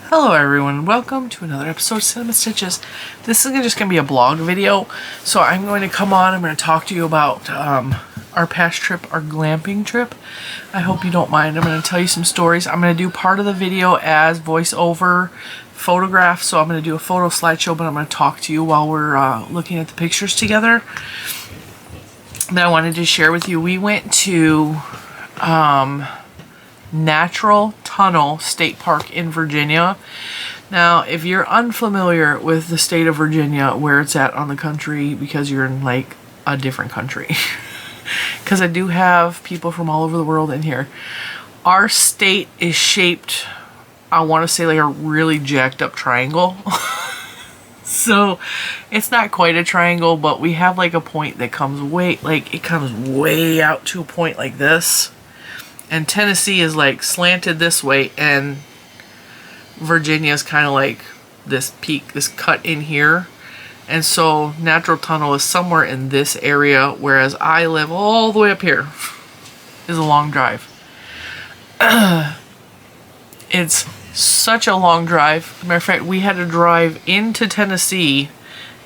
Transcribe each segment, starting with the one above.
Hello everyone, welcome to another episode of Cinnamon Stitches. This is just going to be a blog video, so I'm going to come on, I'm going to talk to you about our past trip, our glamping trip. I hope you don't mind. I'm going to tell you some stories. I'm going to do part of the video as voiceover photograph, so I'm going to do a photo slideshow, but I'm going to talk to you while we're looking at the pictures together. That I wanted to share with you. We went to Natural Tunnel State Park in Virginia. Now, if you're unfamiliar with the state of Virginia, where it's at on the country, because you're in like a different country, because I do have people from all over the world in here. Our state is shaped, I want to say, like a really jacked up triangle. So it's not quite a triangle, but we have like a point that comes way, like it comes way out to a point like this. And Tennessee is like slanted this way, and Virginia is kind of like this peak, this cut in here. And so Natural Tunnel is somewhere in this area, whereas I live all the way up here. Is a long drive. It's such a long drive. Matter of fact, we had to drive into Tennessee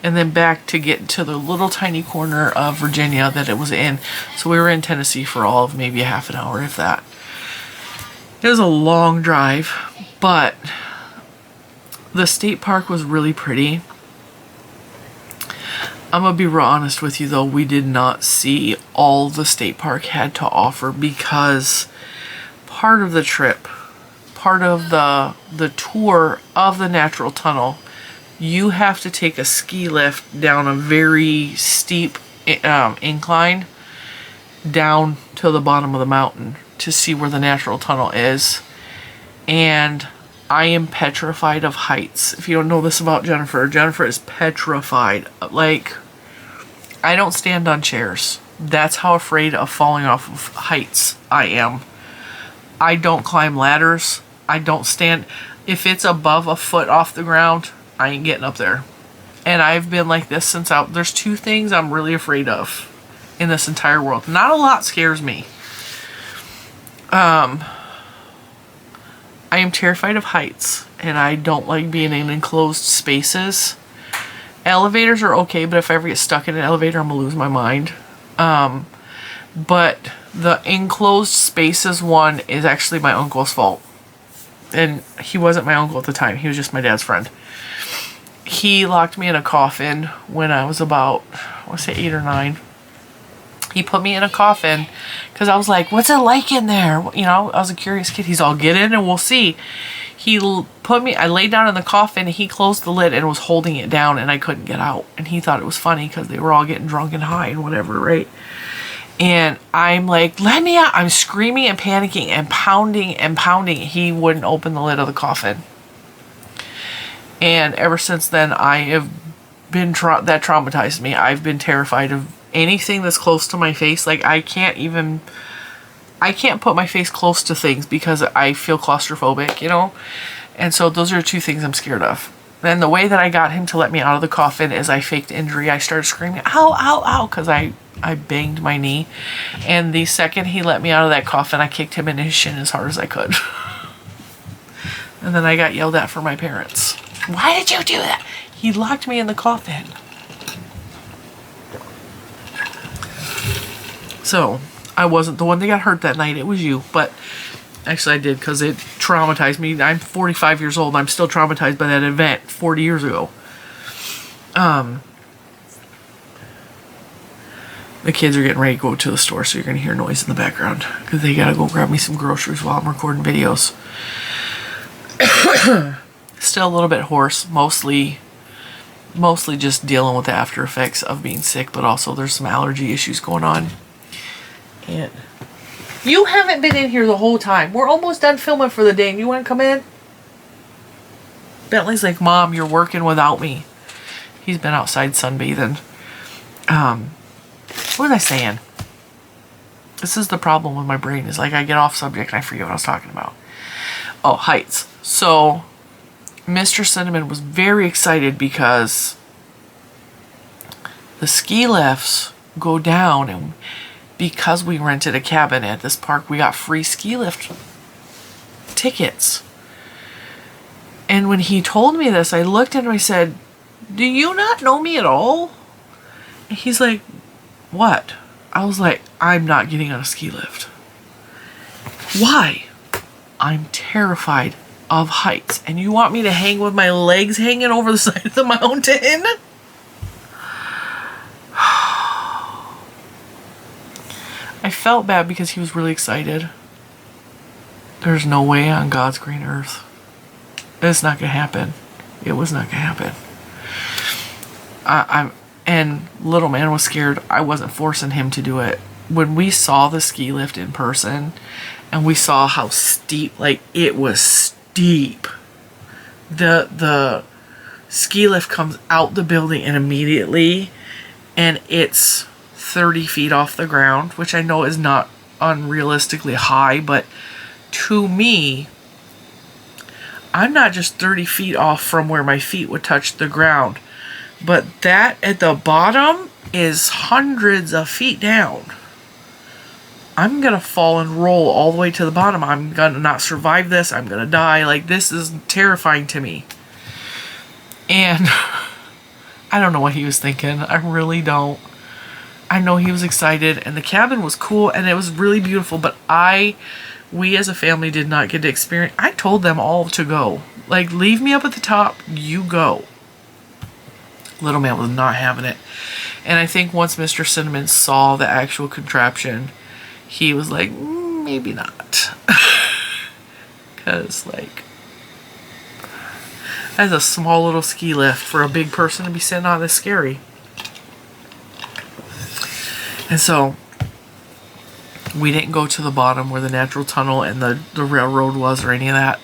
and then back to get to the little tiny corner of Virginia that it was in. So we were in Tennessee for all of maybe a half an hour, if that. It was a long drive, but the state park was really pretty. I'm gonna be real honest with you though, we did not see all the state park had to offer, because part of the trip, part of the tour of the Natural Tunnel, you have to take a ski lift down a very steep incline down to the bottom of the mountain to see where the Natural Tunnel is. And I am petrified of heights. If you don't know this about Jennifer, Jennifer is petrified. Like, I don't stand on chairs. That's how afraid of falling off of heights I am. I don't climb ladders. I don't stand. If it's above a foot off the ground, I ain't getting up there. And I've been like this since there's two things I'm really afraid of in this entire world. Not a lot scares me. I am terrified of heights, and I don't like being in enclosed spaces. Elevators are okay, but if I ever get stuck in an elevator, I'm gonna lose my mind. But the enclosed spaces one is actually my uncle's fault. And he wasn't my uncle at the time. He was just my dad's friend. He locked me in a coffin when I was about, I want to say 8 or 9. He put me in a coffin because I was like, what's it like in there? You know, I was a curious kid. He's all, get in and we'll see. He put me, I laid down in the coffin, he closed the lid and was holding it down, and I couldn't get out. And he thought it was funny because they were all getting drunk and high and whatever, right? And I'm like, let me out. I'm screaming and panicking and pounding and pounding. He wouldn't open the lid of the coffin. And ever since then, I have been, that traumatized me. I've been terrified of anything that's close to my face. Like, I can't put my face close to things because I feel claustrophobic, you know? And so those are two things I'm scared of. Then the way that I got him to let me out of the coffin is I faked injury. I started screaming, ow, ow, ow, because I banged my knee. And the second he let me out of that coffin, I kicked him in his shin as hard as I could. And then I got yelled at for my parents. Why did you do that? He locked me in the coffin. So, I wasn't the one that got hurt that night. It was you. But actually I did, because it traumatized me. I'm 45 years old. I'm still traumatized by that event 40 years ago. The kids are getting ready to go to the store, so you're going to hear noise in the background, because they got to go grab me some groceries while I'm recording videos. Still a little bit hoarse, mostly just dealing with the after effects of being sick, but also there's some allergy issues going on. And you haven't been in here the whole time. We're almost done filming for the day, and you want to come in? Bentley's like, Mom, you're working without me. He's been outside sunbathing. What was I saying? This is the problem with my brain, is like I get off subject and I forget what I was talking about. Oh, heights. So Mr. Cinnamon was very excited because the ski lifts go down, and because we rented a cabin at this park, we got free ski lift tickets. And when he told me this, I looked at him, I said, do you not know me at all? And he's like, what? I was like, I'm not getting on a ski lift. Why? I'm terrified of heights. And you want me to hang with my legs hanging over the side of the mountain? I felt bad because he was really excited. There's no way on God's green earth. It's not gonna happen. It was not gonna happen. And little man was scared. I wasn't forcing him to do it. When we saw the ski lift in person and we saw how steep, like it was steep. The ski lift comes out the building and immediately, and it's 30 feet off the ground, which I know is not unrealistically high, but to me, I'm not just 30 feet off from where my feet would touch the ground, but that at the bottom is hundreds of feet down. I'm gonna fall and roll all the way to the bottom. I'm gonna not survive this. I'm gonna die. Like, this is terrifying to me. And I don't know what he was thinking. I really don't. I know he was excited, and the cabin was cool, and it was really beautiful, but we as a family did not get to experience. I told them all to go. Like, leave me up at the top, you go. Little man was not having it. And I think once Mr. Cinnamon saw the actual contraption, he was like, maybe not. Because, like, as a small little ski lift for a big person to be sitting on is scary. And so we didn't go to the bottom where the natural tunnel and the railroad was or any of that,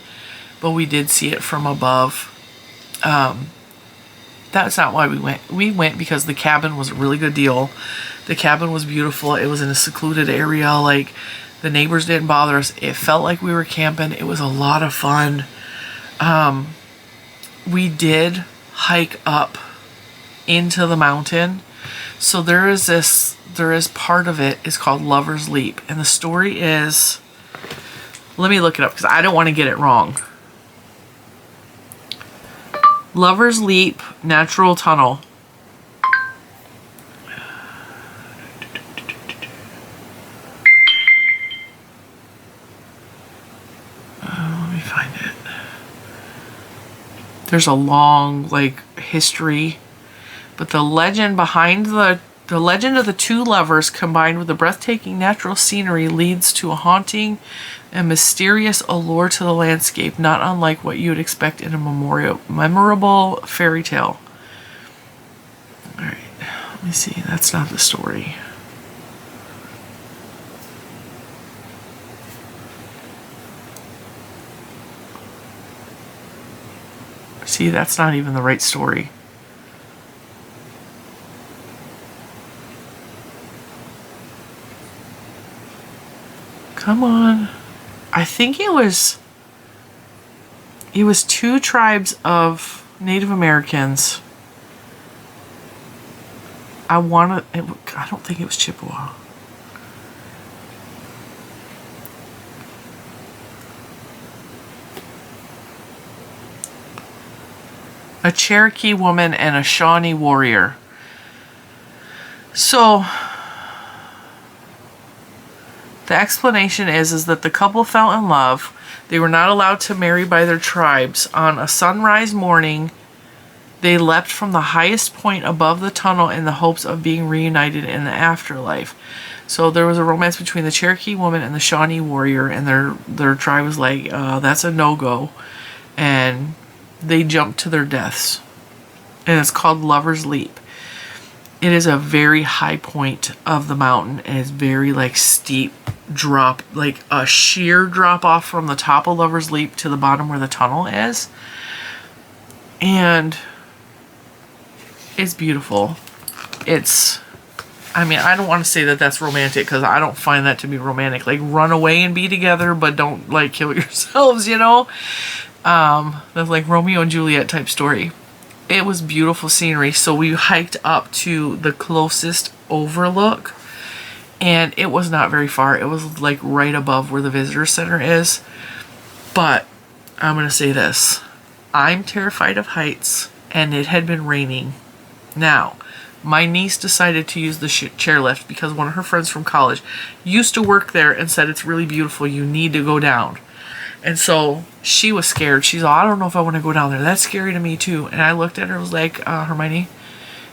but we did see it from above. That's not why we went. We went because the cabin was a really good deal. The cabin was beautiful. It was in a secluded area. Like, the neighbors didn't bother us. It felt like we were camping. It was a lot of fun. We did hike up into the mountain. So there is part of it is called Lover's Leap. And the story is, let me look it up because I don't want to get it wrong. Lover's Leap Natural Tunnel. Let me find it. There's a long, like, history, but the legend behind the legend of the two lovers combined with the breathtaking natural scenery leads to a haunting and mysterious allure to the landscape, not unlike what you would expect in a memorable fairy tale. Alright, let me see. That's not the story. See, that's not even the right story. Come on. I think it was two tribes of Native Americans. I don't think it was Chippewa. A Cherokee woman and a Shawnee warrior. So the explanation is that the couple fell in love. They were not allowed to marry by their tribes. On a sunrise morning, they leapt from the highest point above the tunnel in the hopes of being reunited in the afterlife. So there was a romance between the Cherokee woman and the Shawnee warrior, and their tribe was like, that's a no-go. And they jumped to their deaths. And it's called Lover's Leap. It is a very high point of the mountain, and it's very, like, steep drop, like a sheer drop off from the top of Lover's Leap to the bottom where the tunnel is. And it's beautiful. I mean, I don't want to say that that's romantic because I don't find that to be romantic. Like, run away and be together, but don't, like, kill yourselves, you know? That's like Romeo and Juliet type story. It was beautiful scenery. So we hiked up to the closest overlook, and it was not very far. It was like right above where the visitor center is. But I'm going to say this. I'm terrified of heights, and it had been raining. Now, my niece decided to use the chairlift because one of her friends from college used to work there and said it's really beautiful. You need to go down. And so she was scared. She's like, I don't know if I want to go down there. That's scary to me too. And I looked at her and was like, Hermione,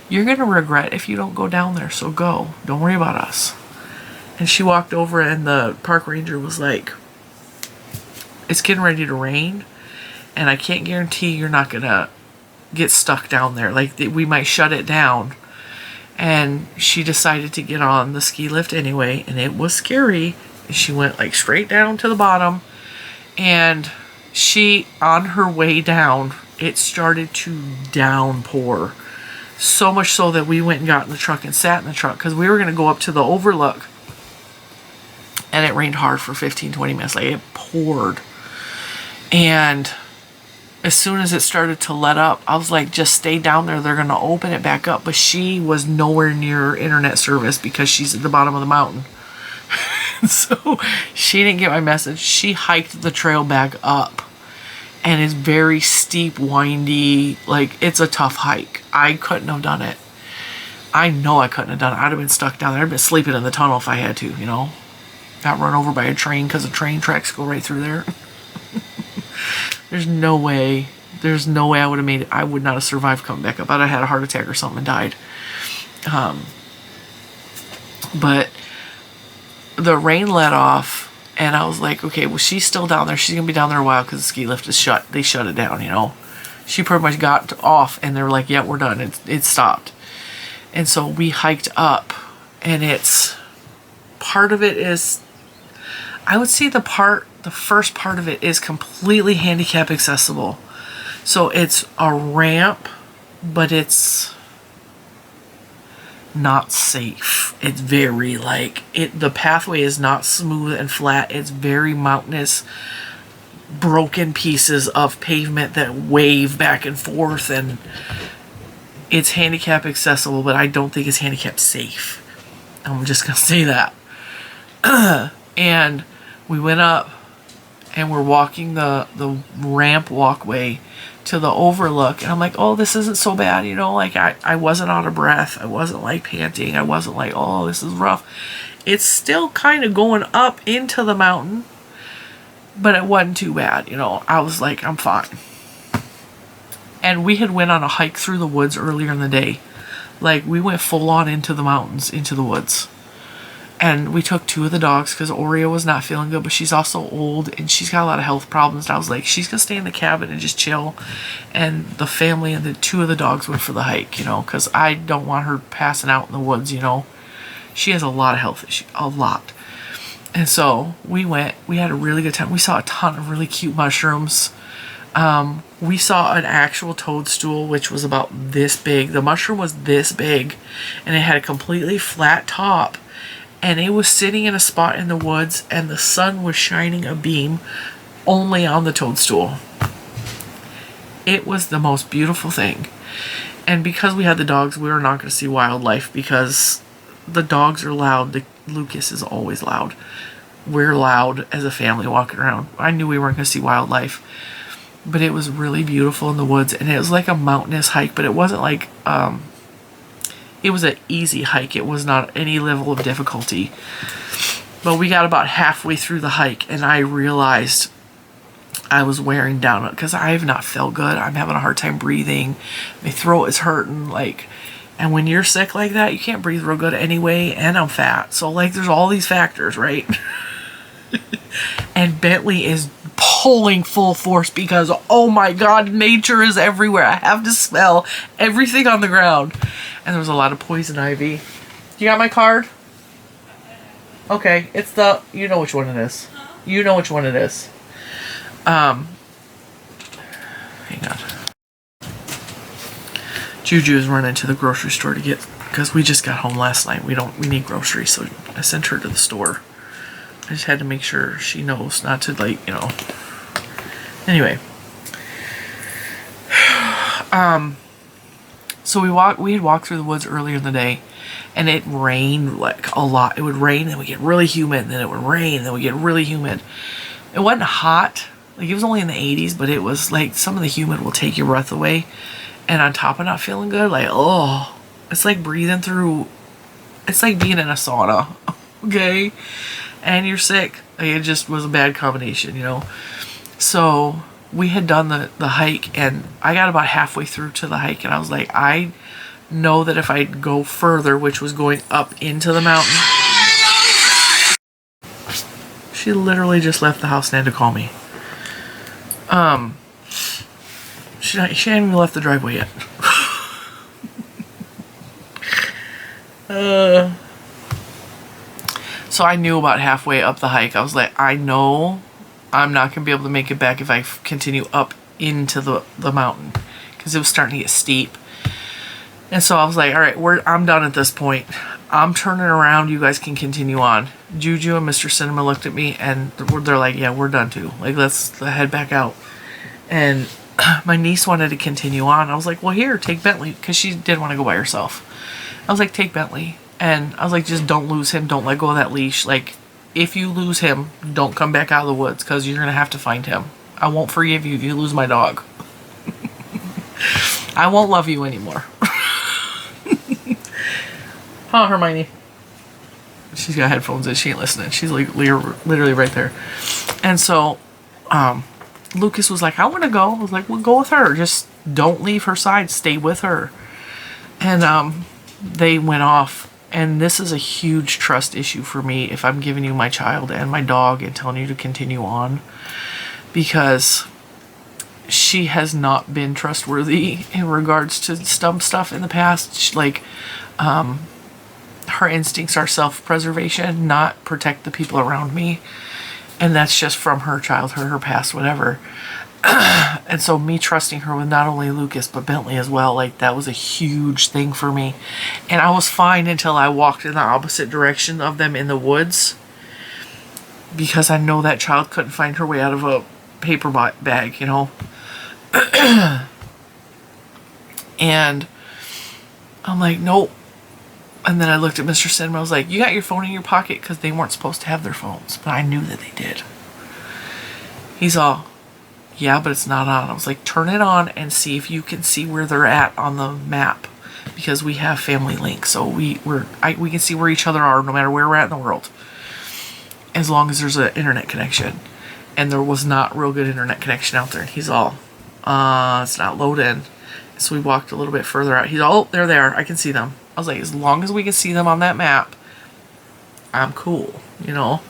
you're going to regret if you don't go down there. So go. Don't worry about us. And she walked over and the park ranger was like, it's getting ready to rain. And I can't guarantee you're not going to get stuck down there. Like, we might shut it down. And she decided to get on the ski lift anyway. And it was scary. She went like straight down to the bottom. And she, on her way down, it started to downpour. So much so that we went and got in the truck and sat in the truck because we were going to go up to the overlook. And it rained hard for 15-20 minutes. Like, it poured. And as soon as it started to let up, I was like, just stay down there. They're going to open it back up. But she was nowhere near internet service because she's at the bottom of the mountain. So she didn't get my message. She hiked the trail back up. And it's very steep, windy. Like, it's a tough hike. I couldn't have done it. I know I couldn't have done it. I'd have been stuck down there. I'd been sleeping in the tunnel if I had to, you know. Got run over by a train because the train tracks go right through there. There's no way I would have made it. I would not have survived coming back up. I'd have had a heart attack or something and died. But the rain let off, and I was like, okay, well, she's still down there. She's going to be down there a while because the ski lift is shut. They shut it down, you know. She pretty much got off, and they were like, yeah, we're done. It stopped. And so we hiked up, and it's, part of it is, I would say the first part of it is completely handicap accessible. So it's a ramp, but it's not safe. It's very the pathway is not smooth and flat. It's very mountainous, broken pieces of pavement that wave back and forth, and it's handicap accessible, but I don't think it's handicap safe. I'm just gonna say that. And we went up and we're walking the ramp walkway to the overlook, and I'm like, oh, this isn't so bad, you know, like I wasn't out of breath, I wasn't like panting, I wasn't like, oh, this is rough. It's still kind of going up into the mountain, but it wasn't too bad, you know. I was like, I'm fine. And we had went on a hike through the woods earlier in the day. Like, we went full on into the mountains, into the woods. And we took 2 of the dogs because Oreo was not feeling good, but she's also old and she's got a lot of health problems. And I was like, she's going to stay in the cabin and just chill. And the family and the 2 of the dogs went for the hike, you know, because I don't want her passing out in the woods, you know. She has a lot of health issues, a lot. And so we went, we had a really good time. We saw a ton of really cute mushrooms. We saw an actual toadstool, which was about this big. The mushroom was this big, and it had a completely flat top. And it was sitting in a spot in the woods, and the sun was shining a beam only on the toadstool. It was the most beautiful thing. And because we had the dogs, we were not going to see wildlife because the dogs are loud. Lucas is always loud. We're loud as a family walking around. I knew we weren't going to see wildlife. But it was really beautiful in the woods. And it was like a mountainous hike, but it wasn't like... it was an easy hike. It was not any level of difficulty. But we got about halfway through the hike, and I realized I was wearing down because I have not felt good. I'm having a hard time breathing. My throat is hurting. And when you're sick like that, you can't breathe real good anyway, and I'm fat. So, there's all these factors, right? And Bentley is pulling full force because, oh my God, nature is everywhere. I have to smell everything on the ground. And there was a lot of poison ivy. You got my card? Okay, it's you know which one it is. You know which one it is. Hang on. Juju's running to the grocery store to get, because we just got home last night. We need groceries, so I sent her to the store. I just had to make sure she knows not to, Anyway. So we had walked through the woods earlier in the day, and it rained a lot. It would rain, then we get really humid, and then it would rain, and then we get really humid. It wasn't hot, Like, it was only in the 80s, but it was like some of the humid will take your breath away. And on top of not feeling good, like, oh, it's like breathing through, it's like being in a sauna, okay? And you're sick. Like, it just was a bad combination, you know? So we had done the hike, and I got about halfway through to the hike, and I was like, I know that if I go further, which was going up into the mountain. She literally just left the house and had to call me. She hadn't even left the driveway yet. So I knew about halfway up the hike, I was like, I know I'm not going to be able to make it back if I continue up into the mountain, because it was starting to get steep. And so I was like, all right, I'm done at this point. I'm turning around. You guys can continue on. Juju and Mr. Cinema looked at me, and they're like, yeah, we're done too. Like, let's head back out. And my niece wanted to continue on. I was like, well, here, take Bentley, because she did want to go by herself. I was like, take Bentley. And I was like, just don't lose him. Don't let go of that leash. Like, if you lose him, don't come back out of the woods, because you're going to have to find him. I won't forgive you if you lose my dog. I won't love you anymore. Huh, Hermione? She's got headphones in. She ain't listening. She's like literally right there. And so Lucas was like, I want to go. I was like, well, go with her. Just don't leave her side. Stay with her. And they went off. And this is a huge trust issue for me if I'm giving you my child and my dog and telling you to continue on. Because she has not been trustworthy in regards to stump stuff in the past. Like, her instincts are self-preservation, not protect the people around me. And that's just from her childhood, her past, whatever. And so me trusting her with not only Lucas, but Bentley as well, like, that was a huge thing for me. And I was fine until I walked in the opposite direction of them in the woods. Because I know that child couldn't find her way out of a paper bag, you know. And I'm like, nope. And then I looked at Mr. Cinema. I was like, you got your phone in your pocket? Because they weren't supposed to have their phones. But I knew that they did. He's all, yeah, but it's not on. I was like, turn it on and see if you can see where they're at on the map. Because we have family links. So we can see where each other are no matter where we're at in the world. As long as there's an internet connection. And there was not real good internet connection out there. And he's all, it's not loading. So we walked a little bit further out. He's all, oh, they're there. I can see them. I was like, as long as we can see them on that map, I'm cool, you know.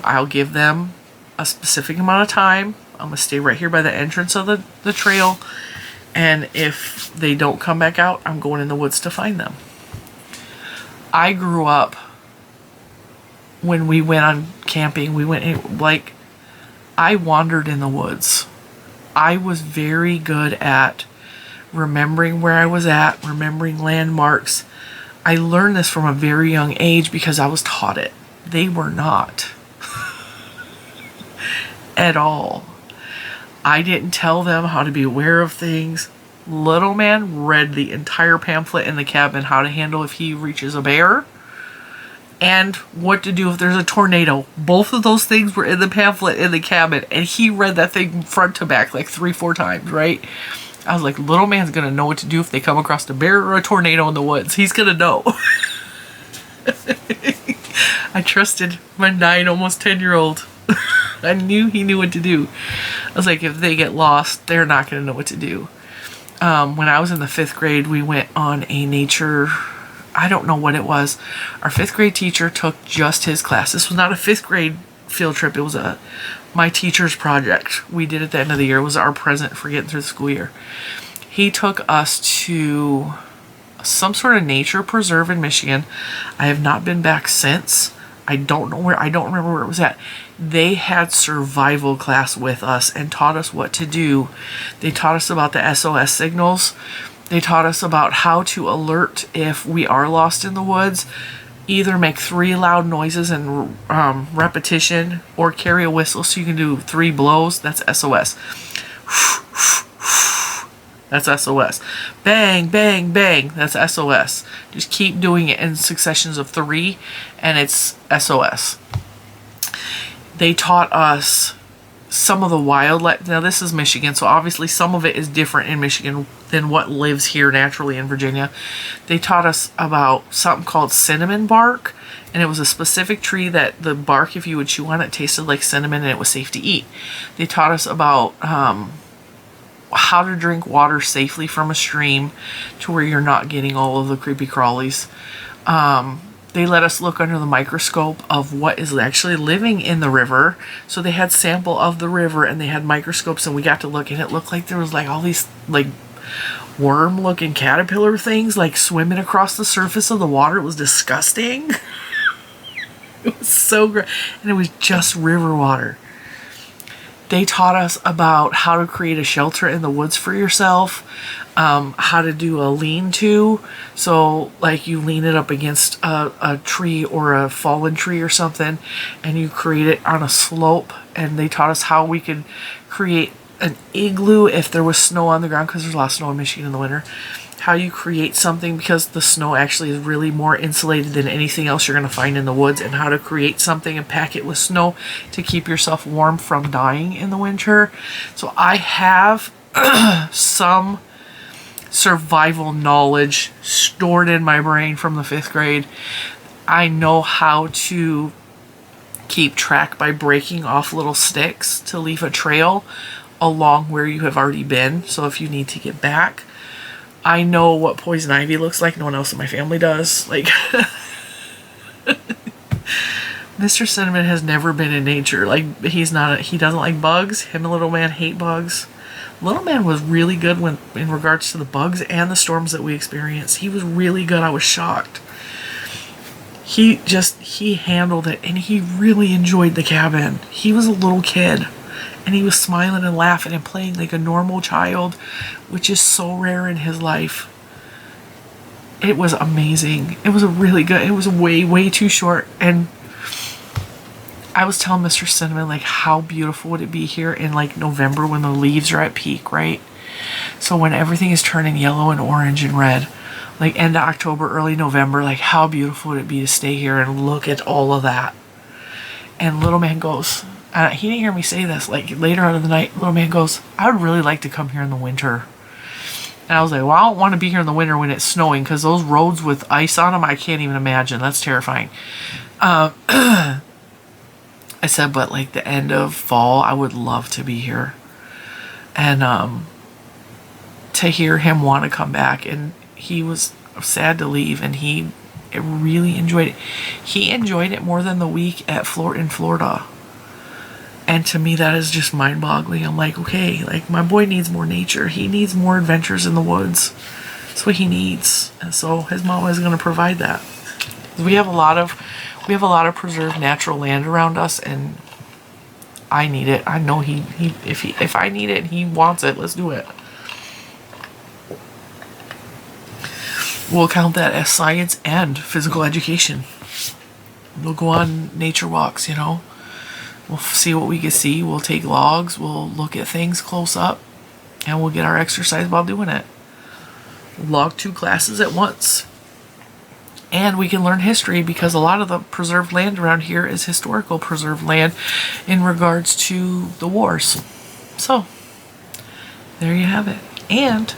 I'll give them a specific amount of time. I'm going to stay right here by the entrance of the trail. And if they don't come back out, I'm going in the woods to find them. I grew up, when we went on camping, I wandered in the woods. I was very good at remembering where I was at, remembering landmarks. I learned this from a very young age because I was taught it. They were not. At all. I didn't tell them how to be aware of things. Little man read the entire pamphlet in the cabin, how to handle if he reaches a bear, and what to do if there's a tornado. Both of those things were in the pamphlet in the cabin, and he read that thing front to back like 3-4 times, right? I was like, little man's gonna know what to do if they come across a bear or a tornado in the woods. He's gonna know. I trusted my 9, almost 10-year-old. I knew he knew what to do. I was like, if they get lost, they're not gonna know what to do. When I was in the 5th grade, we went on a nature, I don't know what it was. Our 5th grade teacher took just his class. This was not a 5th grade field trip. It was my teacher's project. We did at the end of the year. It was our present for getting through the school year. He took us to some sort of nature preserve in Michigan. I have not been back since. I don't know where. I don't remember where it was at. They had survival class with us and taught us what to do. They taught us about the SOS signals. They taught us about how to alert if we are lost in the woods. Either make 3 loud noises in repetition, or carry a whistle so you can do 3 blows. That's SOS. That's SOS. Bang, bang, bang. That's SOS. Just keep doing it in successions of 3, and it's SOS. They taught us some of the wildlife. Now this is Michigan, so obviously some of it is different in Michigan than what lives here naturally in Virginia. They taught us about something called cinnamon bark, and it was a specific tree that the bark, if you would chew on it, tasted like cinnamon and it was safe to eat. They taught us about how to drink water safely from a stream to where you're not getting all of the creepy crawlies. They let us look under the microscope of what is actually living in the river. So they had sample of the river and they had microscopes, and we got to look, and it looked like there was like all these like worm looking caterpillar things like swimming across the surface of the water. It was disgusting. It was so great. And it was just river water. They taught us about how to create a shelter in the woods for yourself, how to do a lean-to. So like you lean it up against a tree or a fallen tree or something, and you create it on a slope. And they taught us how we could create an igloo if there was snow on the ground, because there's a lot of snow in Michigan in the winter. How you create something, because the snow actually is really more insulated than anything else you're going to find in the woods, and how to create something and pack it with snow to keep yourself warm from dying in the winter. So I have some survival knowledge stored in my brain from the 5th grade. I know how to keep track by breaking off little sticks to leave a trail along where you have already been. So if you need to get back, I know what poison ivy looks like. No one else in my family does. Like, Mr. Cinnamon has never been in nature. Like, he doesn't like bugs. Him and Little Man hate bugs. Little Man was really good in regards to the bugs and the storms that we experienced. He was really good. I was shocked. He handled it, and he really enjoyed the cabin. He was a little kid, and he was smiling and laughing and playing like a normal child, which is so rare in his life. It was amazing. It was it was way, way too short. And I was telling Mr. Cinnamon, like, how beautiful would it be here in like November when the leaves are at peak, right? So when everything is turning yellow and orange and red, like end of October, early November, like how beautiful would it be to stay here and look at all of that? And Little Man goes, he didn't hear me say this, like later on in the night, Little Man goes, I would really like to come here in the winter. And I was like, well, I don't want to be here in the winter when it's snowing, because those roads with ice on them, I can't even imagine. That's terrifying. I said, but like the end of fall, I would love to be here. And to hear him want to come back, and he was sad to leave, and he really enjoyed it. He enjoyed it more than the week in Florida. And to me, that is just mind-boggling. I'm like, okay, like my boy needs more nature. He needs more adventures in the woods. That's what he needs. And so his mama is going to provide that. We have a lot of preserved natural land around us, and I need it. I know if I need it and he wants it, let's do it. We'll count that as science and physical education. We'll go on nature walks, you know. We'll see what we can see. We'll take logs. We'll look at things close up. And we'll get our exercise while doing it. Log 2 classes at once. And we can learn history, because a lot of the preserved land around here is historical preserved land in regards to the wars. So, there you have it. And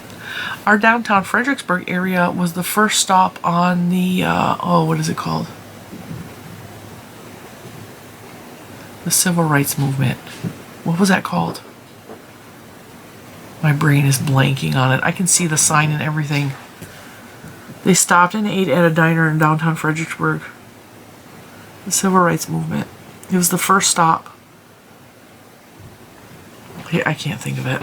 our downtown Fredericksburg area was the first stop on the, what is it called? The Civil Rights Movement. What was that called? My brain is blanking on it. I can see the sign and everything. They stopped and ate at a diner in downtown Fredericksburg. The Civil Rights Movement. It was the first stop. I can't think of it.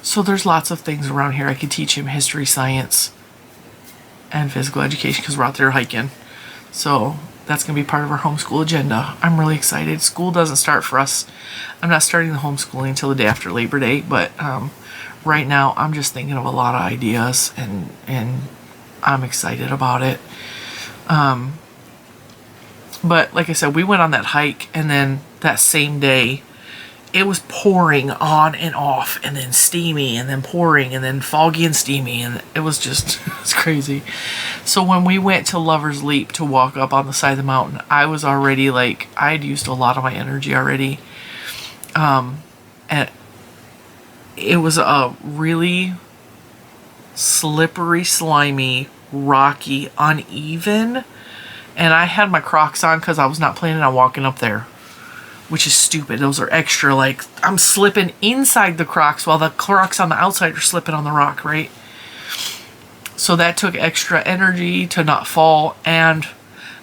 So there's lots of things around here. I could teach him history, science, and physical education, because we're out there hiking. So that's going to be part of our homeschool agenda. I'm really excited. School doesn't start for us. I'm not starting the homeschooling until the day after Labor Day, but right now I'm just thinking of a lot of ideas, and I'm excited about it. But like I said, we went on that hike, and then that same day it was pouring on and off, and then steamy, and then pouring, and then foggy and steamy, and it was just, it's crazy. So when we went to Lover's Leap to walk up on the side of the mountain, I was already like, I had used a lot of my energy already. And it was a really slippery, slimy, rocky, uneven, and I had my Crocs on because I was not planning on walking up there, which is stupid. Those are extra, like, I'm slipping inside the Crocs while the Crocs on the outside are slipping on the rock, right? So that took extra energy to not fall, and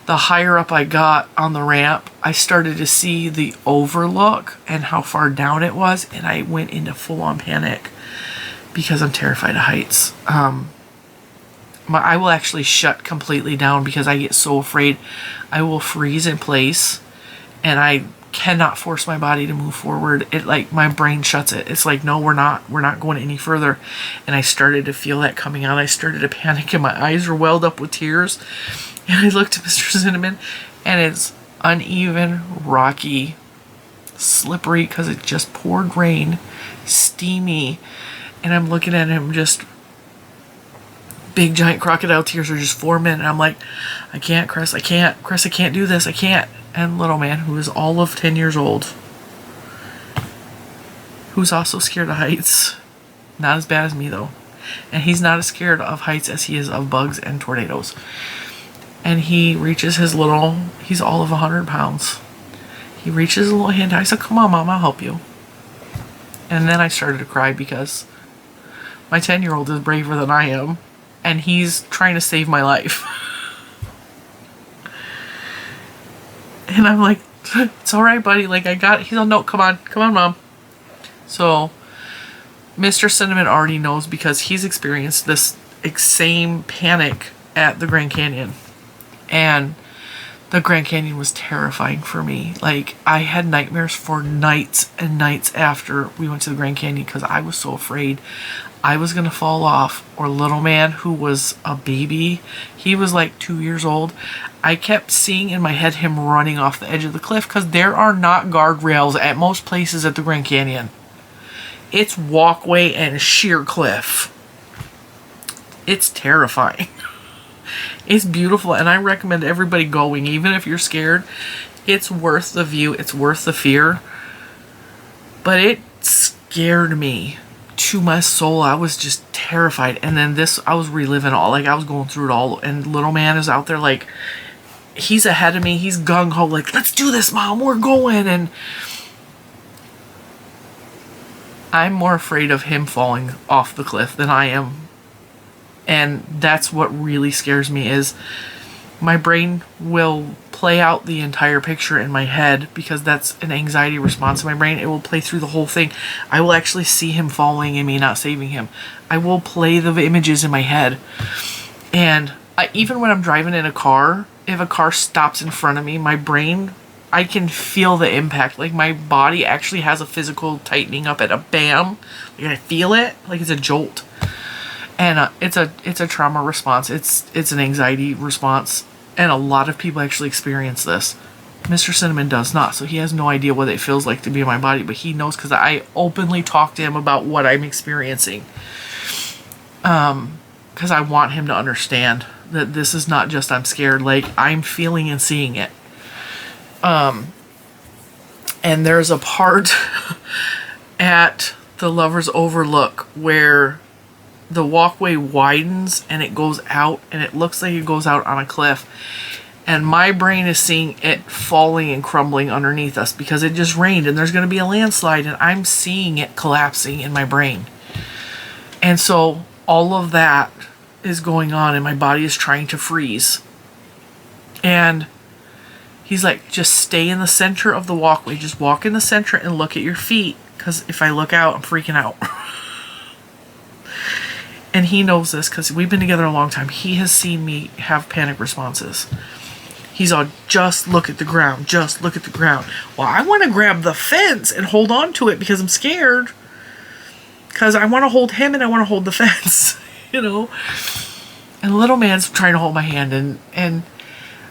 the higher up I got on the ramp, I started to see the overlook and how far down it was, and I went into full-on panic because I'm terrified of heights. I will actually shut completely down because I get so afraid I will freeze in place, and I cannot force my body to move forward. It, like, my brain shuts it. It's like, no, we're not going any further. And I started to feel that coming on. I started to panic, and my eyes were welled up with tears. And I looked at Mr. Cinnamon, and it's uneven, rocky, slippery because it just poured rain, steamy, and I'm looking at him, just big giant crocodile tears are just forming, and I'm like, I can't, Chris, I can't do this, I can't. And little man, who is all of 10 years old, who's also scared of heights, not as bad as me though, and he's not as scared of heights as he is of bugs and tornadoes. And he reaches his little, he's all of 100 pounds. He reaches a little hand. I said, come on, Mom, I'll help you. And then I started to cry because my 10-year-old is braver than I am, and he's trying to save my life. And I'm like, it's all right, buddy. Like, I got it. He's like, no, come on, Mom. So Mr. Cinnamon already knows because he's experienced this same panic at the Grand Canyon. And the Grand Canyon was terrifying for me. Like, I had nightmares for nights and nights after we went to the Grand Canyon because I was so afraid I was going to fall off. Or little man, who was a baby, he was like 2 years old. I kept seeing in my head him running off the edge of the cliff because there are not guardrails at most places at the Grand Canyon. It's walkway and sheer cliff. It's terrifying. It's beautiful, and I recommend everybody going, even if you're scared. It's worth the view. It's worth the fear. But it scared me to my soul. I was just terrified. And then this, I was reliving all, like, I was going through it all. And little man is out there, like, he's ahead of me. He's gung-ho, like, let's do this, Mom. We're going. And I'm more afraid of him falling off the cliff than I am. And that's what really scares me, is my brain will play out the entire picture in my head because that's an anxiety response in my brain. It will play through the whole thing. I will actually see him falling and me not saving him. I will play the images in my head. And even when I'm driving in a car, if a car stops in front of me, my brain, I can feel the impact. Like, my body actually has a physical tightening up at a bam. Like, I feel it, like it's a jolt. And it's a trauma response. It's an anxiety response, and a lot of people actually experience this. Mr. Cinnamon does not, so he has no idea what it feels like to be in my body, but he knows because I openly talk to him about what I'm experiencing. Because I want him to understand that this is not just I'm scared, like, I'm feeling and seeing it. And there's a part at the Lover's Overlook where the walkway widens and it goes out, and it looks like it goes out on a cliff, and my brain is seeing it falling and crumbling underneath us because it just rained and there's going to be a landslide, and I'm seeing it collapsing in my brain. And so all of that is going on, and my body is trying to freeze. And he's like, just stay in the center of the walkway, just walk in the center and look at your feet, because if I look out, I'm freaking out. And he knows this because we've been together a long time. He has seen me have panic responses. He's all, just look at the ground. Just look at the ground. Well, I want to grab the fence and hold on to it because I'm scared. Because I want to hold him and I want to hold the fence. You know? And the little man's trying to hold my hand. And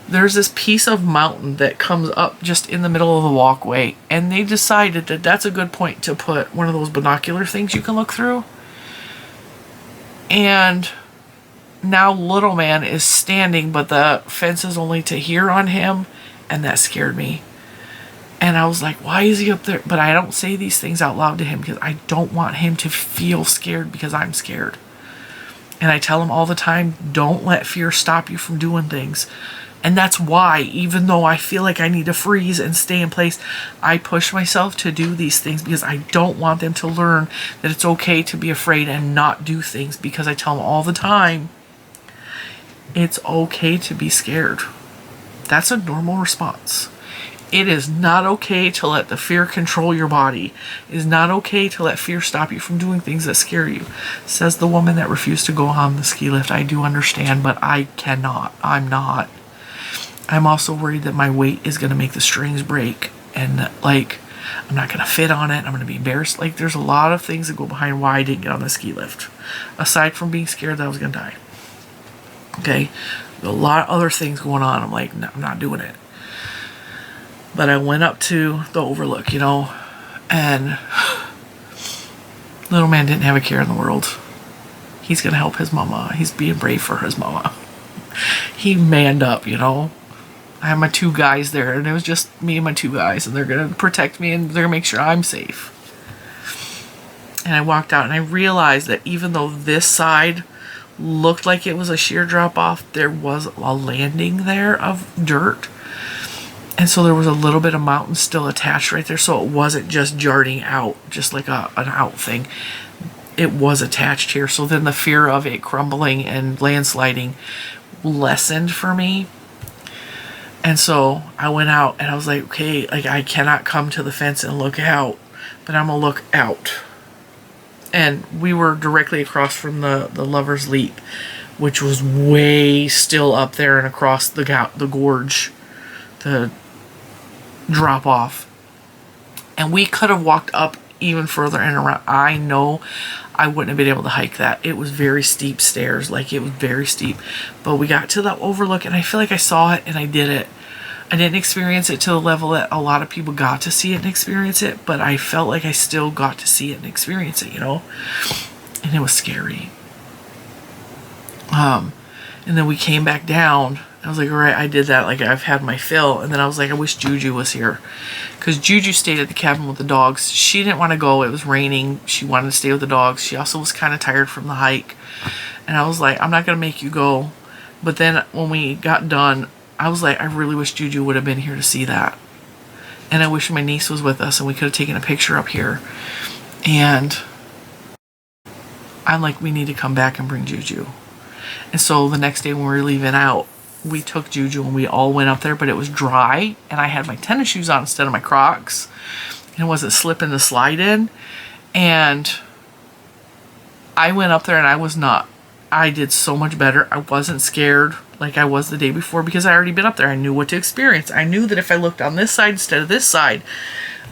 there's this piece of mountain that comes up just in the middle of the walkway, and they decided that that's a good point to put one of those binocular things you can look through. And now little man is standing, but the fence is only to here on him, and that scared me. And I was like, why is he up there? But I don't say these things out loud to him because I don't want him to feel scared because I'm scared. And I tell him all the time, don't let fear stop you from doing things. And that's why, even though I feel like I need to freeze and stay in place, I push myself to do these things because I don't want them to learn that it's okay to be afraid and not do things, because I tell them all the time, it's okay to be scared. That's a normal response. It is not okay to let the fear control your body. It is not okay to let fear stop you from doing things that scare you. Says the woman that refused to go on the ski lift. I do understand, but I cannot. I'm not. I'm also worried that my weight is going to make the strings break, and like I'm not going to fit on it. I'm going to be embarrassed. Like, there's a lot of things that go behind why I didn't get on the ski lift, aside from being scared that I was going to die. Okay, a lot of other things going on. I'm like, no, I'm not doing it. But I went up to the overlook, you know, and little man didn't have a care in the world. He's going to help his mama. He's being brave for his mama. He manned up, you know. I had my 2 guys there, and it was just me and my 2 guys, and they're going to protect me, and they're going to make sure I'm safe. And I walked out, and I realized that even though this side looked like it was a sheer drop off, there was a landing there of dirt. And so there was a little bit of mountain still attached right there, so it wasn't just jarting out, just like an out thing. It was attached here, so then the fear of it crumbling and landsliding lessened for me. And so I went out, and I was like, okay, like I cannot come to the fence and look out, but I'm gonna look out. And we were directly across from the Lover's Leap, which was way still up there and across the gorge, the drop off. And we could have walked up even further and around. I know I wouldn't have been able to hike that. It was very steep stairs, like it was very steep. But we got to the overlook, and I feel like I saw it and I did it. I didn't experience it to the level that a lot of people got to see it and experience it, but I felt like I still got to see it and experience it, you know? And it was scary. And then we came back down. I was like, all right, I did that. Like, I've had my fill. And then I was like, I wish Juju was here. Because Juju stayed at the cabin with the dogs. She didn't want to go. It was raining. She wanted to stay with the dogs. She also was kind of tired from the hike. And I was like, I'm not going to make you go. But then when we got done, I was like, I really wish Juju would have been here to see that. And I wish my niece was with us and we could have taken a picture up here. And I'm like, we need to come back and bring Juju. And so the next day when we were leaving out, we took Juju and we all went up there, but it was dry, and I had my tennis shoes on instead of my Crocs, and it wasn't slipping to slide in. And I went up there, and I did so much better. I wasn't scared like I was the day before because I already been up there. I knew what to experience. I knew that if I looked on this side instead of this side,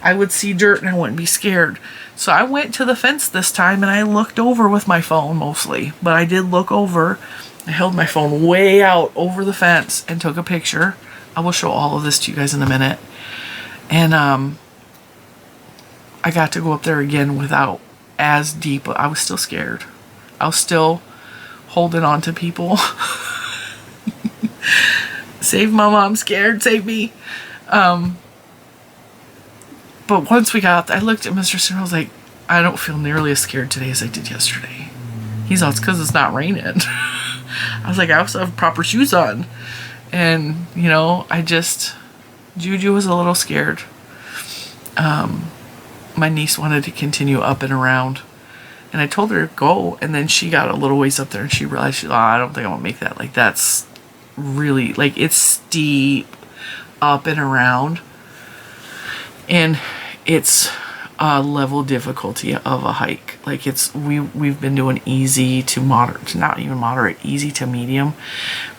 I would see dirt and I wouldn't be scared. So I went to the fence this time, and I looked over with my phone mostly, but I did look over. I held my phone way out over the fence and took a picture. I will show all of this to you guys in a minute. And I got to go up there again without as deep. I was still scared. I was still holding on to people. Save mama, I'm scared, save me. But once we got out there, I looked at Mr. Stone, I was like, I don't feel nearly as scared today as I did yesterday. He's all, it's because it's not raining. I was like, I also have proper shoes on. And, you know, Juju was a little scared. My niece wanted to continue up and around. And I told her to go. And then she got a little ways up there and she realized, I don't think I want to make that. Like, that's really, like, it's steep up and around. And it's a level difficulty of a hike. Like, we've been doing easy to moderate, to not even moderate, easy to medium,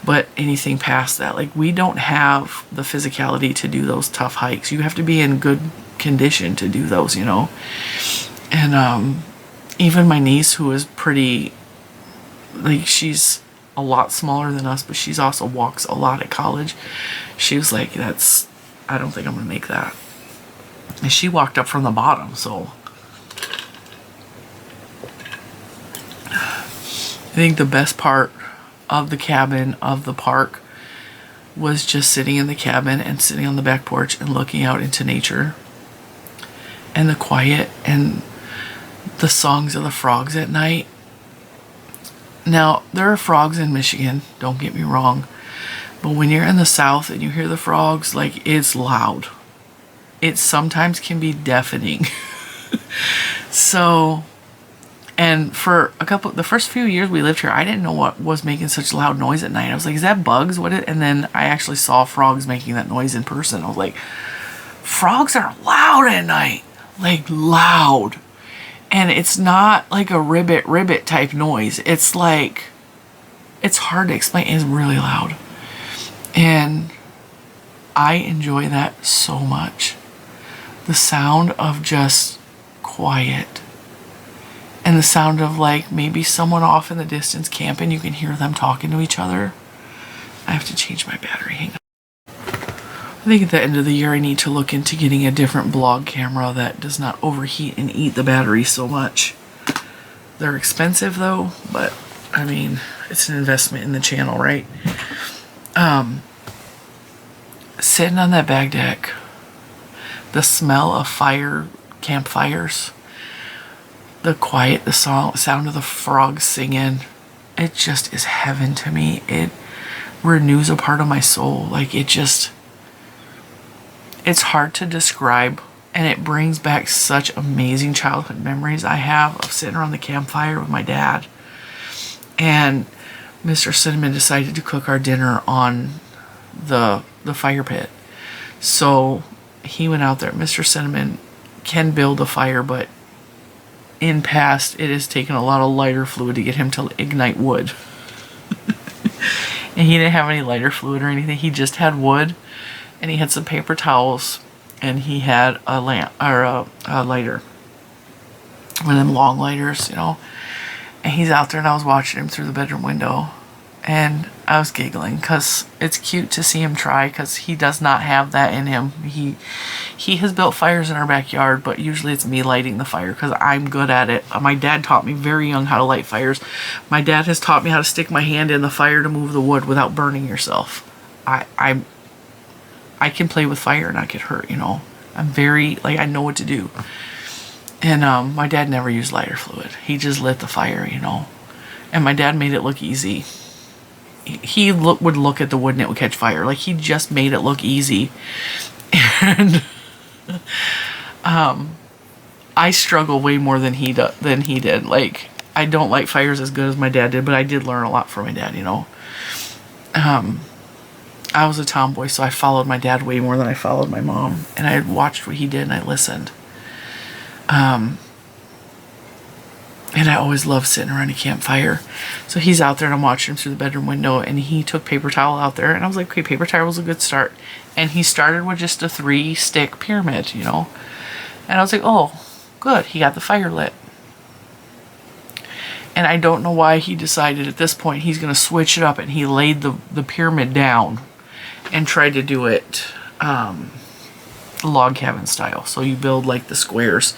but anything past that, like, we don't have the physicality to do those tough hikes. You have to be in good condition to do those, you know. And even my niece, who is pretty, like, she's a lot smaller than us, but she's also walks a lot at college. She was like, I don't think I'm gonna make that. And she walked up from the bottom, so I think the best part of the cabin, of the park, was just sitting in the cabin and sitting on the back porch and looking out into nature and the quiet and the songs of the frogs at night. Now, there are frogs in Michigan, don't get me wrong, but when you're in the South and you hear the frogs, like, it's loud. It sometimes can be deafening. So, and for the first few years we lived here, I didn't know what was making such loud noise at night. I was like, is that bugs? And then I actually saw frogs making that noise in person. I was like, frogs are loud at night. Like, loud. And it's not like a ribbit type noise. It's like, it's hard to explain. It's really loud. And I enjoy that so much. The sound of just quiet. And the sound of, like, maybe someone off in the distance camping. You can hear them talking to each other. I have to change my battery. Hang on. I think at the end of the year I need to look into getting a different blog camera that does not overheat and eat the battery so much. They're expensive though, but I mean, it's an investment in the channel, right? Sitting on that back deck, the smell of campfires, the quiet, the sound of the frogs singing, it just is heaven to me. It renews a part of my soul. Like, it's hard to describe, and it brings back such amazing childhood memories I have of sitting around the campfire with my dad. And Mr. Cinnamon decided to cook our dinner on the fire pit. So he went out there. Mr. Cinnamon can build a fire, but in past it has taken a lot of lighter fluid to get him to ignite wood. And he didn't have any lighter fluid or anything. He just had wood, and he had some paper towels, and he had a lamp or a lighter, one of them long lighters, you know. And he's out there, and I was watching him through the bedroom window, and I was giggling because it's cute to see him try, because he does not have that in him. He has built fires in our backyard, but usually it's me lighting the fire because I'm good at it. My dad taught me very young how to light fires. My dad has taught me how to stick my hand in the fire to move the wood without burning yourself. I can play with fire and not get hurt, you know. I'm very, like, I know what to do. And my dad never used lighter fluid. He just lit the fire, you know. And my dad made it look easy. He would look at the wood and it would catch fire. Like, he just made it look easy. And I struggle way more than he did. Like, I don't light fires as good as my dad did, but I did learn a lot from my dad, you know. I was a tomboy, so I followed my dad way more than I followed my mom. And I watched what he did, and I listened. And I always loved sitting around a campfire. So he's out there, and I'm watching him through the bedroom window, and he took paper towel out there. And I was like, okay, paper towel was a good start. And he started with just a 3-stick pyramid, you know. And I was like, oh, good, he got the fire lit. And I don't know why he decided at this point he's going to switch it up, and he laid the pyramid down and tried to do it log cabin style. So you build like the squares.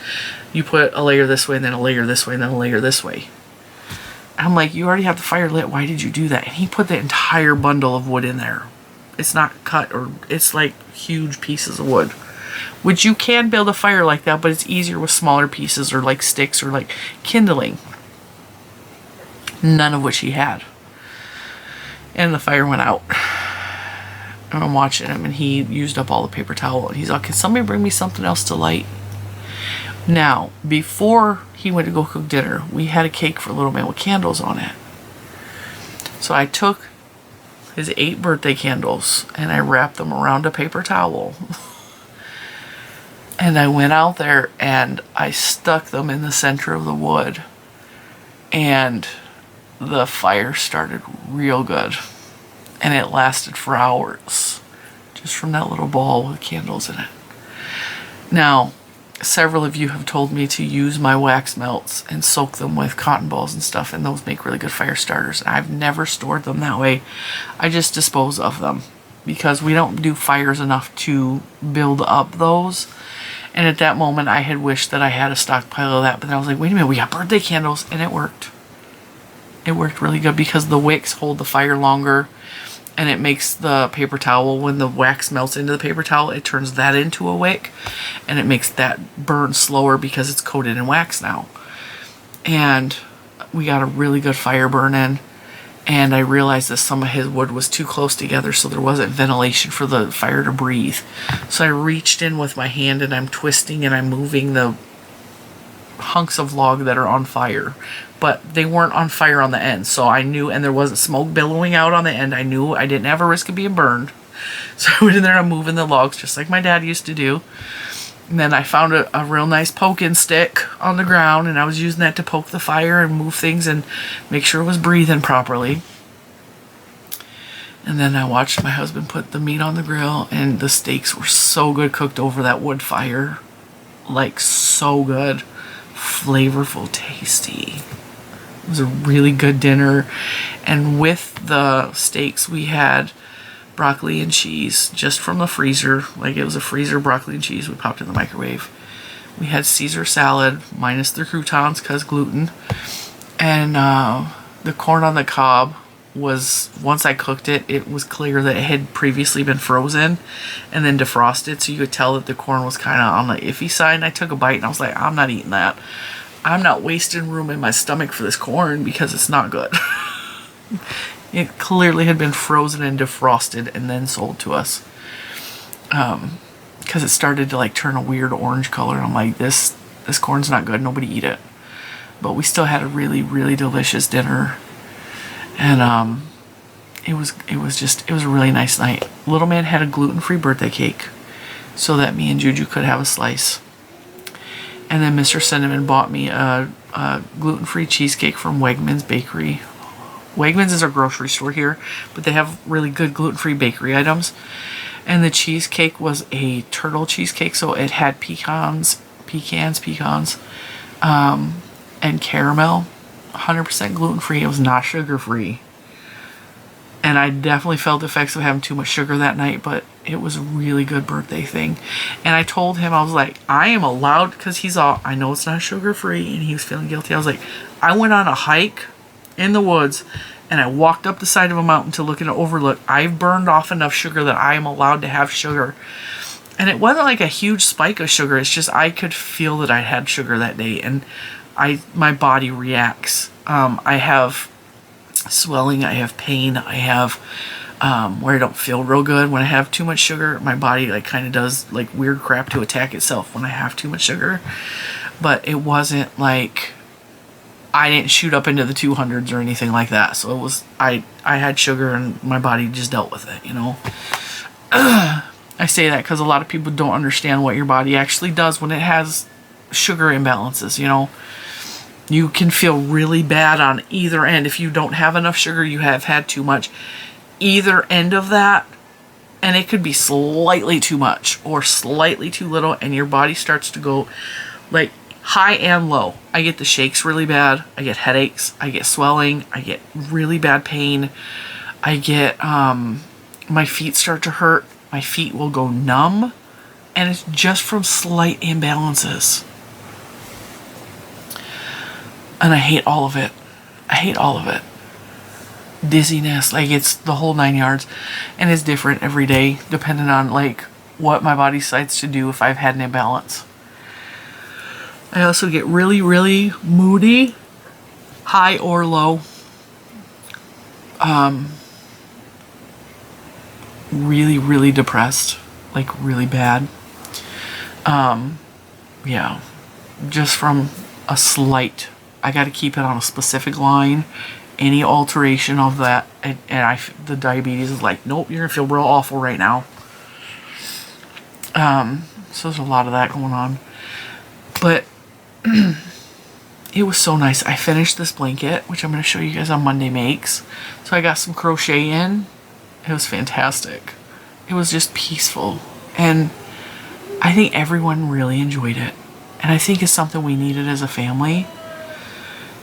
You put a layer this way, and then a layer this way, and then a layer this way. I'm like, you already have the fire lit. Why did you do that? And he put the entire bundle of wood in there. It's not cut, or it's like huge pieces of wood. Which you can build a fire like that, but it's easier with smaller pieces or like sticks or like kindling. None of which he had. And the fire went out. And I'm watching him, and he used up all the paper towel. And he's like, can somebody bring me something else to light? Now, before he went to go cook dinner, we had a cake for little man with candles on it. So I took his 8 birthday candles, and I wrapped them around a paper towel. And I went out there, and I stuck them in the center of the wood. And the fire started real good. And it lasted for hours. Just from that little ball with candles in it. Now, several of you have told me to use my wax melts and soak them with cotton balls and stuff, and those make really good fire starters. I've never stored them that way. I just dispose of them because we don't do fires enough to build up those. And at that moment, I had wished that I had a stockpile of that, but then I was like, wait a minute, we got birthday candles, and it worked. It worked really good because the wicks hold the fire longer, and it makes the paper towel, when the wax melts into the paper towel, it turns that into a wick, and it makes that burn slower because it's coated in wax now. And we got a really good fire burn in, and I realized that some of his wood was too close together, so there wasn't ventilation for the fire to breathe. So I reached in with my hand, and I'm twisting and I'm moving the hunks of log that are on fire, but they weren't on fire on the end, so I knew, and there wasn't smoke billowing out on the end. I knew I didn't have a risk of being burned, so I went in there and I'm moving the logs just like my dad used to do. And then I found a real nice poking stick on the ground, and I was using that to poke the fire and move things and make sure it was breathing properly. And then I watched my husband put the meat on the grill, and the steaks were so good cooked over that wood fire, like so good. Flavorful, tasty. It was a really good dinner. And with the steaks we had broccoli and cheese just from the freezer. Like, it was a freezer broccoli and cheese we popped in the microwave. We had Caesar salad minus the croutons because gluten. And the corn on the cob was, once I cooked it, it was clear that it had previously been frozen and then defrosted, so you could tell that the corn was kind of on the iffy side. And I took a bite and I was like, I'm not eating that. I'm not wasting room in my stomach for this corn because it's not good. It clearly had been frozen and defrosted and then sold to us, because it started to like turn a weird orange color. I'm like, this corn's not good, nobody eat it. But we still had a really, really delicious dinner. And it was a really nice night. Little man had a gluten-free birthday cake so that me and Juju could have a slice. And then Mr. Cinnamon bought me a gluten-free cheesecake from Wegmans Bakery. Wegmans is our grocery store here, but they have really good gluten-free bakery items. And the cheesecake was a turtle cheesecake, so it had pecans, and caramel. 100% gluten-free. It was not sugar-free. And I definitely felt the effects of having too much sugar that night, but it was a really good birthday thing. And I told him, I was like, I am allowed, because he's all, I know it's not sugar-free, and he was feeling guilty. I was like, I went on a hike in the woods, and I walked up the side of a mountain to look at an overlook. I've burned off enough sugar that I am allowed to have sugar. And it wasn't like a huge spike of sugar. It's just I could feel that I had sugar that day, and my body reacts. I have swelling, I have pain, I have where I don't feel real good when I have too much sugar. My body like kind of does like weird crap to attack itself when I have too much sugar. But it wasn't like I didn't shoot up into the 200s or anything like that. So it was, I had sugar and my body just dealt with it, you know. I say that because a lot of people don't understand what your body actually does when it has sugar imbalances, you know. You can feel really bad on either end. If you don't have enough sugar, you have had too much. Either end of that, and it could be slightly too much or slightly too little, and your body starts to go like high and low. I get the shakes really bad. I get headaches. I get swelling. I get really bad pain. I get, my feet start to hurt. My feet will go numb, and it's just from slight imbalances. And I hate all of it. I hate all of it. Dizziness, like it's the whole 9 yards. And it's different every day, depending on like what my body decides to do if I've had an imbalance. I also get really, really moody, high or low. Really, really depressed, like really bad. Yeah, just from a slight, I got to keep it on a specific line. Any alteration of that, and the diabetes is like, nope, you're gonna feel real awful right now. So there's a lot of that going on, but it was so nice. I finished this blanket, which I'm gonna show you guys on Monday makes. So I got some crochet in. It was fantastic. It was just peaceful, and I think everyone really enjoyed it. And I think it's something we needed as a family.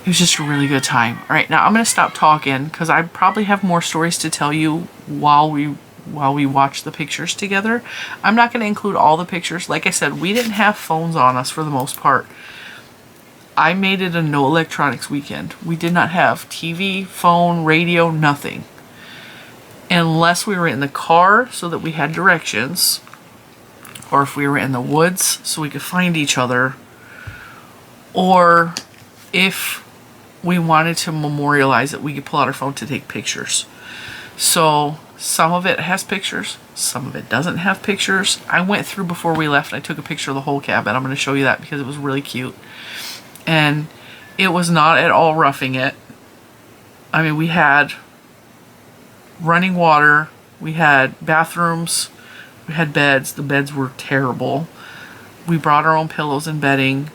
It was just a really good time. All right, now I'm going to stop talking because I probably have more stories to tell you while we watch the pictures together. I'm not going to include all the pictures. Like I said, we didn't have phones on us for the most part. I made it a no electronics weekend. We did not have TV, phone, radio, nothing. Unless we were in the car so that we had directions, or if we were in the woods so we could find each other, or if we wanted to memorialize it, we could pull out our phone to take pictures. So some of it has pictures, some of it doesn't have pictures. I went through before we left and I took a picture of the whole cabin. I'm going to show you that because it was really cute. And it was not at all roughing it. I mean, we had running water, we had bathrooms, we had beds. The beds were terrible. We brought our own pillows and bedding.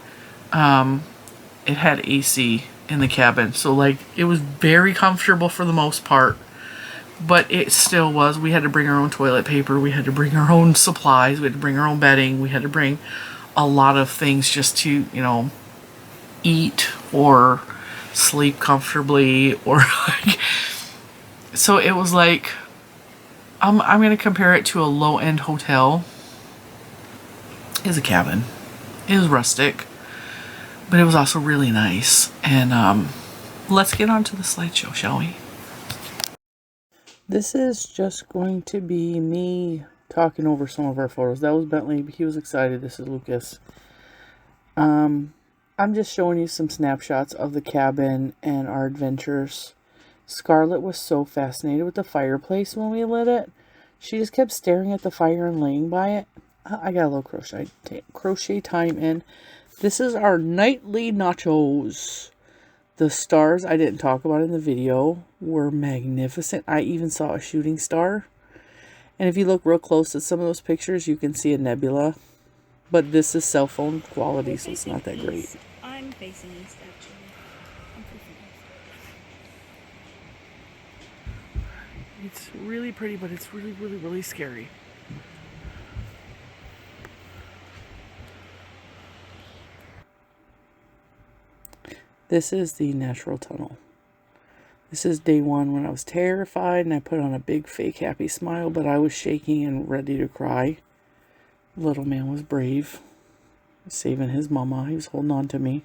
It had AC in the cabin, so like it was very comfortable for the most part, but it still was. We had to bring our own toilet paper, we had to bring our own supplies, we had to bring our own bedding, we had to bring a lot of things just to, you know, eat or sleep comfortably, or like, so it was like, I'm going to compare it to a low-end hotel. It was a cabin. It was rustic, but it was also really nice. And let's get on to the slideshow, shall we? This is just going to be me talking over some of our photos. That was Bentley. He was excited. This is Lucas. I'm just showing you some snapshots of the cabin and our adventures. Scarlett was so fascinated with the fireplace when we lit it. She just kept staring at the fire and laying by it. I got a little crochet time in. This is our nightly nachos. The stars I didn't talk about in the video were magnificent. I even saw a shooting star. And if you look real close at some of those pictures, you can see a nebula. But this is cell phone quality, so it's not that great. I'm facing east, actually. It's really pretty, but it's really, really, really scary. This is the natural tunnel. This is day one when I was terrified and I put on a big fake happy smile, but I was shaking and ready to cry. Little man was brave, saving his mama. He was holding on to me.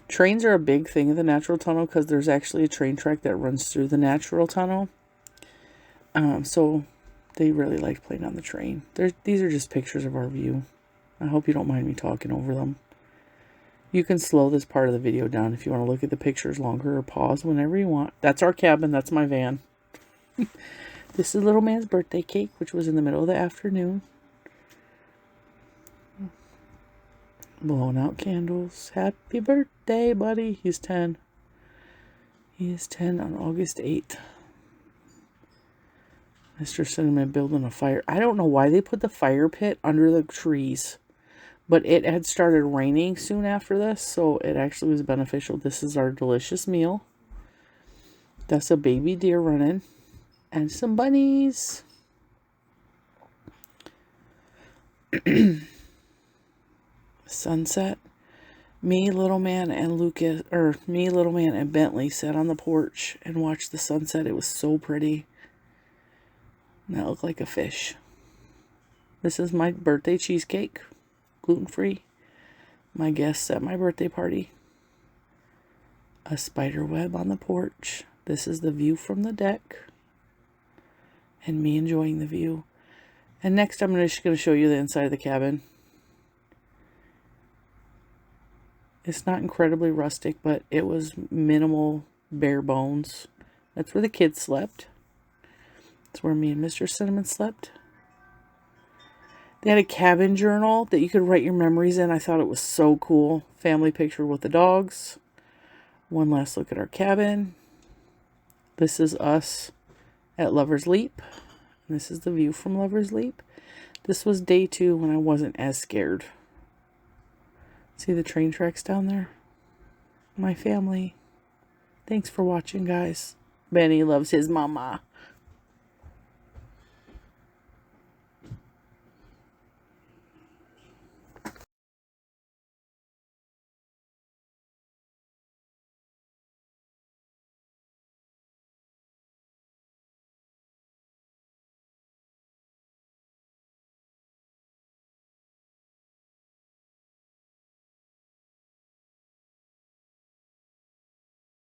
Trains are a big thing in the natural tunnel because there's actually a train track that runs through the natural tunnel. So they really liked playing on the train. These are just pictures of our view. I hope you don't mind me talking over them. You can slow this part of the video down if you want to look at the pictures longer or pause whenever you want. That's our cabin. That's my van. This is little man's birthday cake, which was in the middle of the afternoon. Blowing out candles. Happy birthday, buddy. He's 10. He is 10 on August 8th. Mr. Cinnamon building a fire. I don't know why they put the fire pit under the trees. But it had started raining soon after this, so it actually was beneficial. This is our delicious meal. That's a baby deer running. And some bunnies. Sunset. Me, little man, and little man and Bentley sat on the porch and watched the sunset. It was so pretty. And that looked like a fish. This is my birthday cheesecake. Gluten-free. My guests at my birthday party. A spider web on the porch. This is the view from the deck. And me enjoying the view. And next I'm just going to show you the inside of the cabin. It's not incredibly rustic, but it was minimal, bare bones. That's where the kids slept. That's where me and Mr. Cinnamon slept. They had a cabin journal that you could write your memories in. I thought it was so cool. Family picture with the dogs. One last look at our cabin. This is us at Lover's Leap. And this is the view from Lover's Leap. This was day 2 when I wasn't as scared. See the train tracks down there? My family. Thanks for watching, guys. Benny loves his mama.